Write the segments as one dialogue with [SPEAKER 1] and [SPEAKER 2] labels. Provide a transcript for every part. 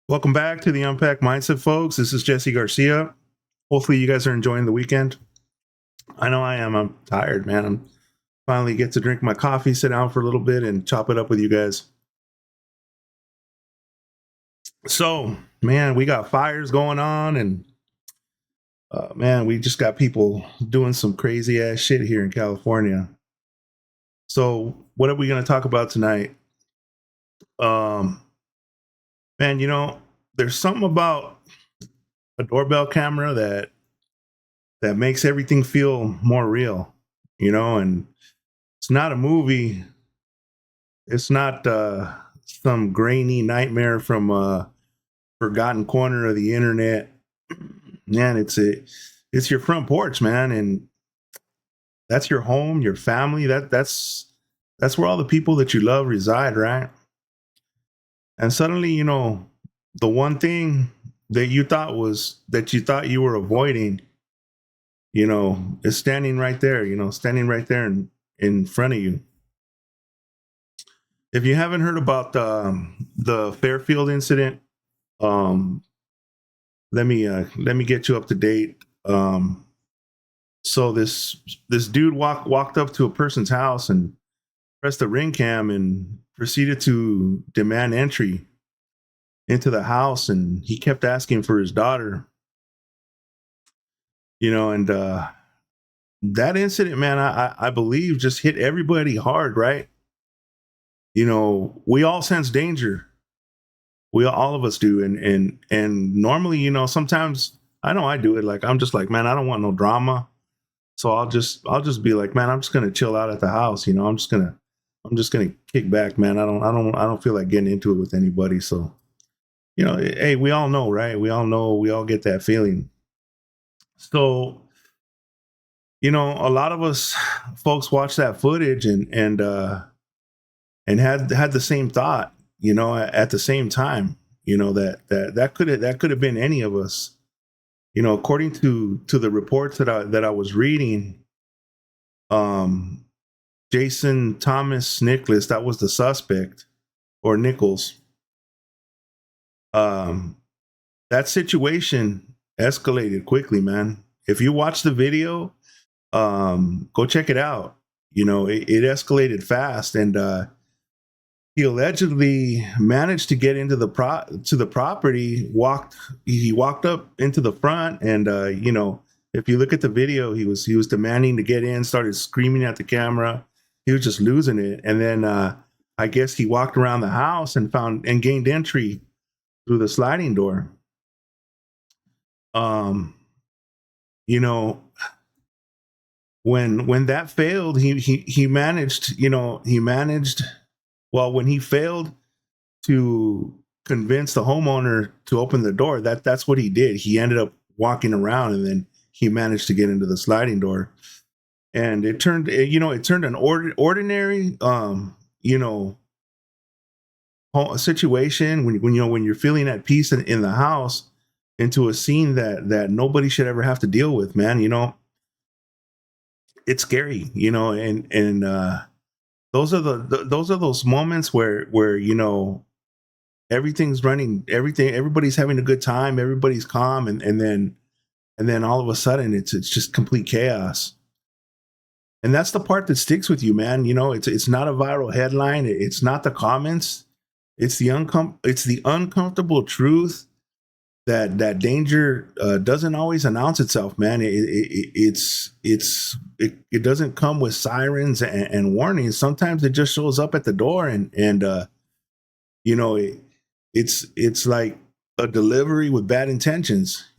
[SPEAKER 1] Welcome back to the Unpack Mindset, folks. This is Jesse Garcia. Hopefully, you guys are enjoying the weekend. I know I am. I'm tired, man. I'm finally get to drink my coffee, sit down for a little bit, and chop it up with you guys. So, man, we got fires going on, and man, we just got people doing some crazy ass shit here in California. So, what are we going to talk about tonight? Um, Man, there's something about a doorbell camera that makes everything feel more real, and it's not a movie. It's not some grainy nightmare from a forgotten corner of the internet. Man, it's your front porch, man, and that's your home, your family. That's where all the people that you love reside, right? And suddenly, the one thing that you thought you were avoiding, is standing right there, standing right there in front of you. If you haven't heard about the Fairfield incident, um, let me get you up to date. So this dude walked up to a person's house and pressed the ring cam and proceeded to demand entry into the house, and he kept asking for his daughter. And that incident, man, I believe just hit everybody hard, right? We all sense danger. We all of us do, and normally, sometimes I know I do it. Like I'm just like, man, I don't want no drama, so I'll just be like, man, I'm just gonna chill out at the house. I'm just gonna kick back, man. I don't feel like getting into it with anybody. So hey, we all know, right? We all know, we all get that feeling. So a lot of us folks watch that footage and had the same thought, at the same time, that could have been any of us. According to the reports that I was reading, um, Jason Thomas Nicholas, that was the suspect, or Nichols. Um, that situation escalated quickly, man. If you watch the video, go check it out. It escalated fast, and he allegedly managed to get into the property. He walked up into the front, and if you look at the video, he was demanding to get in, started screaming at the camera. He was just losing it, and then I guess he walked around the house and gained entry through the sliding door. Um, you know, when that failed, he managed. Well, when he failed to convince the homeowner to open the door, that's what he did. He ended up walking around, and then he managed to get into the sliding door, and it turned an ordinary situation when you're feeling at peace in the house into a scene that nobody should ever have to deal with, man. It's scary, and those are those moments where everybody's having a good time, everybody's calm, and then all of a sudden it's just complete chaos. And that's the part that sticks with you, man. It's not a viral headline, it's not the comments, it's the uncomfortable truth that danger doesn't always announce itself, man. It doesn't come with sirens and warnings. Sometimes it just shows up at the door, and you know it, it's like a delivery with bad intentions.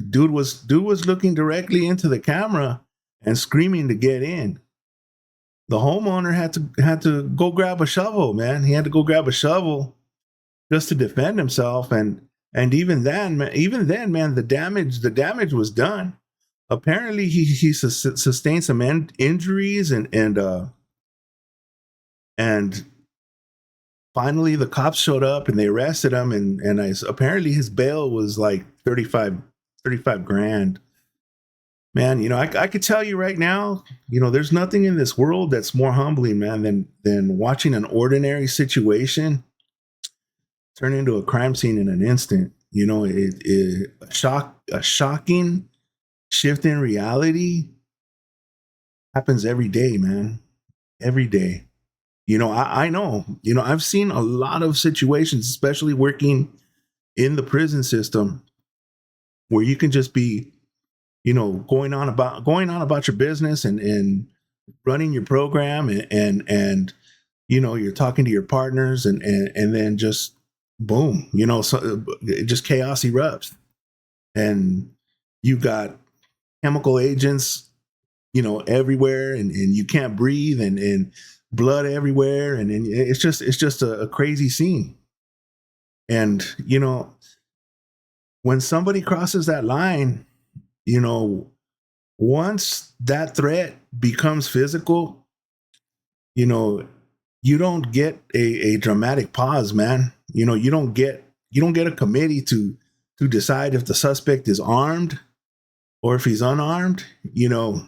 [SPEAKER 1] Dude was looking directly into the camera and screaming to get in. The homeowner had to go grab a shovel, man. He had to go grab a shovel just to defend himself, and even then, man, the damage was done. Apparently, he sustained some injuries, and finally the cops showed up and they arrested him, and apparently his bail was like 35 grand. Man, I could tell you right now, there's nothing in this world that's more humbling, man, than watching an ordinary situation turn into a crime scene in an instant. You know, a shocking shift in reality happens every day, man. Every day. You know, I know, you know, I've seen a lot of situations, especially working in the prison system, where you can just be, you know, going on about your business and running your program and you know, you're talking to your partners and then just boom, you know, so just chaos erupts and you got chemical agents, you know, everywhere and you can't breathe and blood everywhere and it's just a crazy scene. And you know, when somebody crosses that line, you know, once that threat becomes physical, you know, you don't get a dramatic pause, man. You know, you don't get a committee to decide if the suspect is armed or if he's unarmed. You know,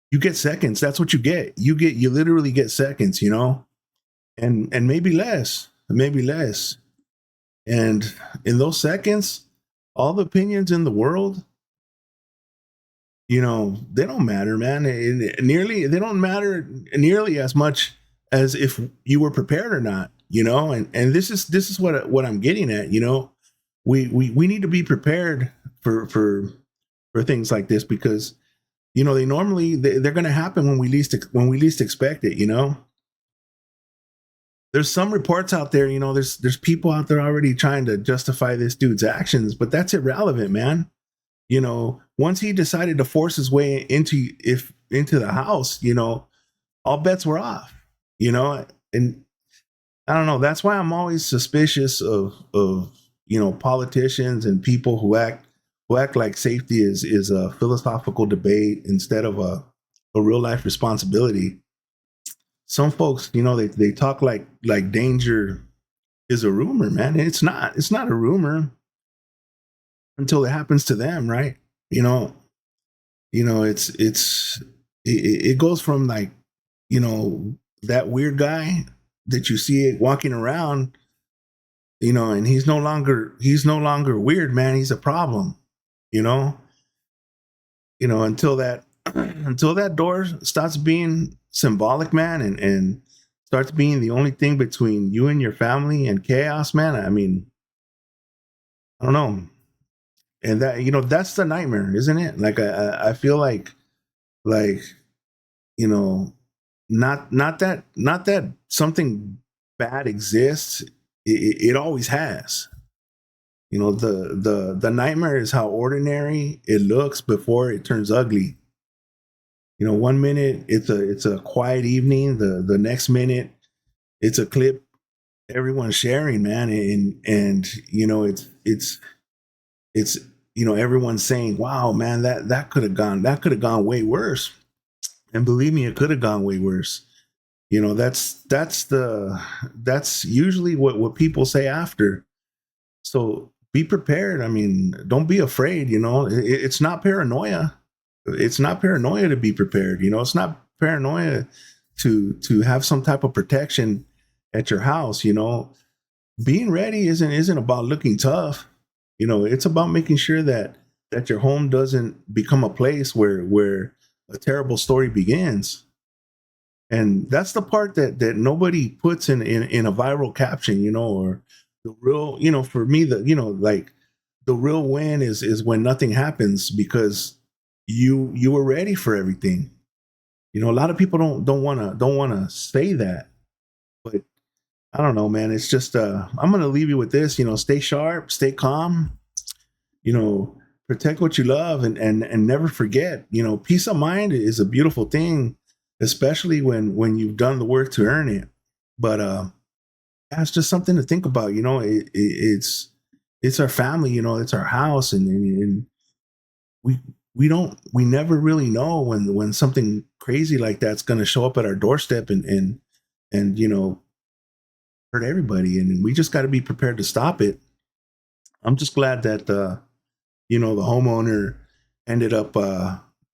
[SPEAKER 1] you get seconds. That's what you get. You literally get seconds, you know, and maybe less. And in those seconds, all the opinions in the world, you know, they don't matter, man. They don't matter nearly as much as if you were prepared or not, you know. And this is what I'm getting at, you know. We need to be prepared for things like this because you know they're going to happen when we least expect it, you know. There's some reports out there, you know, there's people out there already trying to justify this dude's actions, but that's irrelevant, man. You know, once he decided to force his way into the house, you know, all bets were off, you know. And I don't know, that's why I'm always suspicious of you know, politicians and people who act like safety is a philosophical debate instead of a real life responsibility. Some folks, you know, they talk like danger is a rumor, man. It's not a rumor until it happens to them, right? You know, it goes from like, you know, that weird guy that you see walking around, you know, and he's no longer weird, man. He's a problem, you know. You know, until that until that door starts being symbolic, man, and starts being the only thing between you and your family and chaos, man. I mean, I don't know. And that, you know, that's the nightmare, isn't it? Like I feel like you know, not that something bad exists. It always has. You know, the nightmare is how ordinary it looks before it turns ugly. You know, one minute it's a quiet evening, the next minute it's a clip everyone's sharing, man, and you know it's you know, everyone's saying, "Wow, man, that could have gone way worse." And believe me, it could have gone way worse. You know, that's usually what people say after. So be prepared. I mean, don't be afraid. You know, it's not paranoia. It's not paranoia to be prepared. You know, it's not paranoia to have some type of protection at your house. You know, being ready isn't about looking tough. You know, it's about making sure that your home doesn't become a place where a terrible story begins. And that's the part that nobody puts in a viral caption, you know, or the real, you know, for me, the, you know, like the real win is when nothing happens because you were ready for everything. You know, a lot of people don't want to say that, but I don't know, man. It's just I'm gonna leave you with this. You know, stay sharp, stay calm. You know, protect what you love, and never forget. You know, peace of mind is a beautiful thing, especially when you've done the work to earn it. But that's just something to think about. You know, it's our family. You know, it's our house, and we we never really know when something crazy like that's going to show up at our doorstep and you know, hurt everybody, and we just got to be prepared to stop it. I'm just glad that you know, the homeowner ended up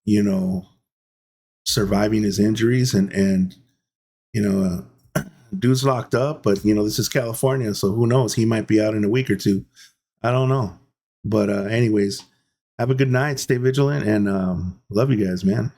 [SPEAKER 1] you know, surviving his injuries and you know, dude's locked up, but this is California, so who knows? He might be out in a week or two. I don't know. But anyways, have a good night. Stay vigilant, and love you guys, man.